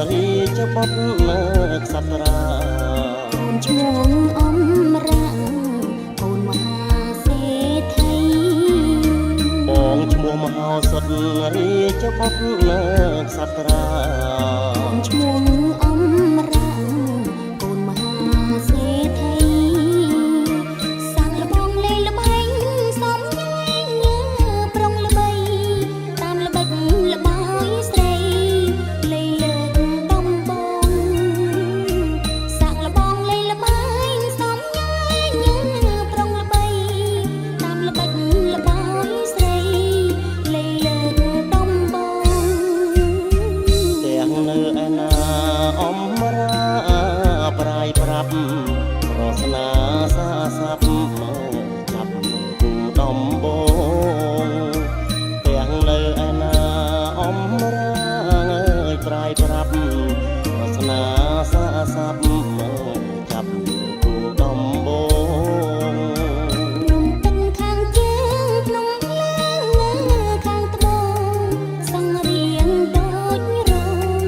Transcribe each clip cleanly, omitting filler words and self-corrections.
រីចបុតក្សត្រាកូនឈ្មោះអមរាកូនមហាសេដ្ឋីបងឈ្មោះមហោសុតរីចបុតក្សត្រាកូនឈ្មោះអមរាកូនមហាសេដ្ឋីសាក់លបងលេល្បែងសំញែងប្រុងល្បីតាមល្បិចល្បោយស្រីលេលើកដំបងសាក់លបងលេល្បែងសំញែងប្រុងល្បីតាមល្បិចល្បោយស្រីលេលើកដំបងទាំងនៅឯណាអមរាប្រាយប្រាប់ប្រស្នាសាស័ព្ទចាប់ដំបងទាំងនៅឯណាអមរាប្រាយប្រាប់ប្រស្នាសាស័ព្ទចាប់ដំបងភ្នំពេញខាងជើងភ្នំភ្លើងខាងត្បូងសង្រៀងដូចរោង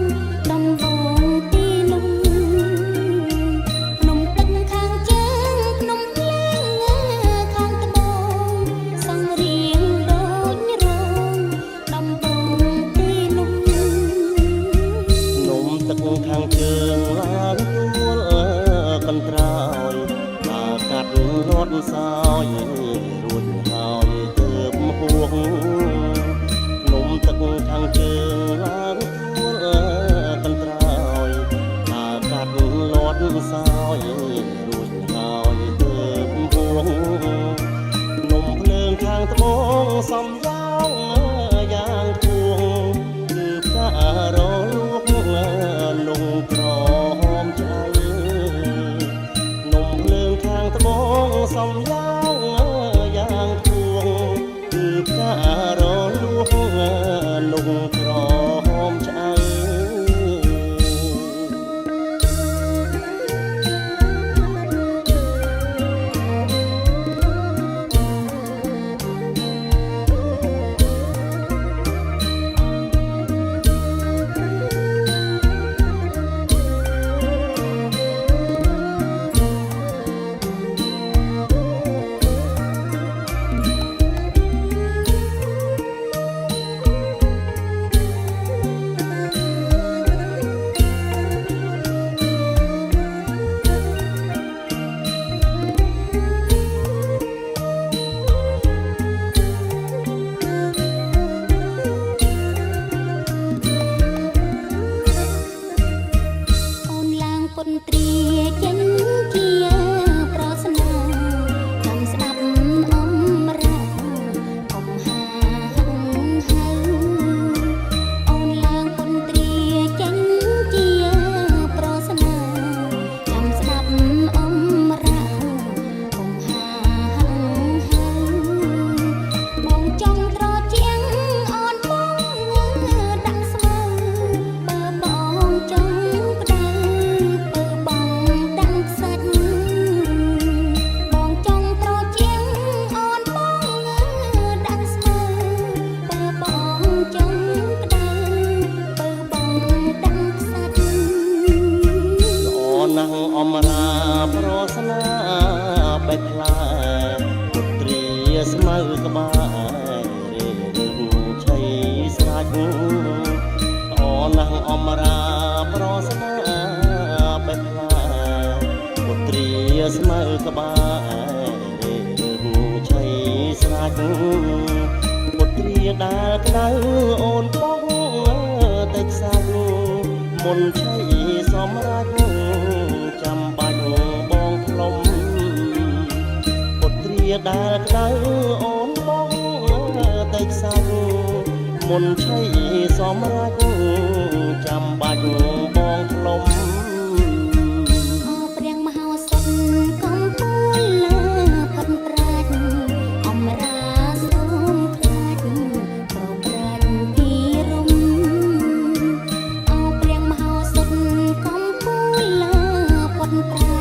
ដំបងទីនោះភ្នំពេញខាងជើងភ្នំភ្លើងខាងត្បូងសង្រៀងដូចរោងដំបងទីនោះនំទឹកខាងជើងឡើងទួលកន្ត្រោយតាកាត់លាត់សោយរួចហើយទើបហួងនំទឹកខាងជើងឡើងទួលកន្ត្រោយតាកាត់លាត់សោយរួចហើយទើបហួងនំភ្លើងខាងត្បូងសំយ៉ាងយ៉ាងធួងគឺផ្ការលួកលងក្រហមចៃនំភ្លើងខាងត្បូងសំយ៉ាងយ៉ាងធួងគឺផ្ការលួកលងក្រហមចៃអូនឡើងពុនត្រាចេញជាប្រស្នាចាំស្ដាប់អមរាកុំហាហឹងហៅអូនឡើងពុនត្រាចេញជាប្រស្នាចាំស្ដាប់អមរាកុំហាហឹងហៅបងចង់ត្រជាងអូនបងដាក់ស្មៅបើបងចង់ផ្ដៅបើបងដាក់ខ្សាច់បងចង់ត្រជាងអូនបងដាក់ស្មៅបើបងចង់ផ្ដៅបើបងដាក់ខ្សាច់ល្អណាស់អមរាប្រស្នាបេះផ្លែពុត្រាស្មៅក្បែររៀងឆៃស្រាច់ល្អណាស់អមរាប្រស្នាបេះផ្លែពុត្រាស្មៅក្បែររៀងឆៃស្រាច់ពុត្រាដែលក្តៅអូនបងតែខ្សាច់មុនឆៃសម្រាប់ចាំបាច់បងផ្លុំពុត្រាដែលក្តៅអូនបងតែខ្សាច់មុនឆៃសម្រាប់ចាំបាច់បងផ្លុំអោព្រះមហោសុតកំពូលលើផុតប្រាជ្ញអមរាសូមខ្លាចប្រប្រាជ្ញពីរំអោព្រះមហោសុតកំពូលលើផុតប្រា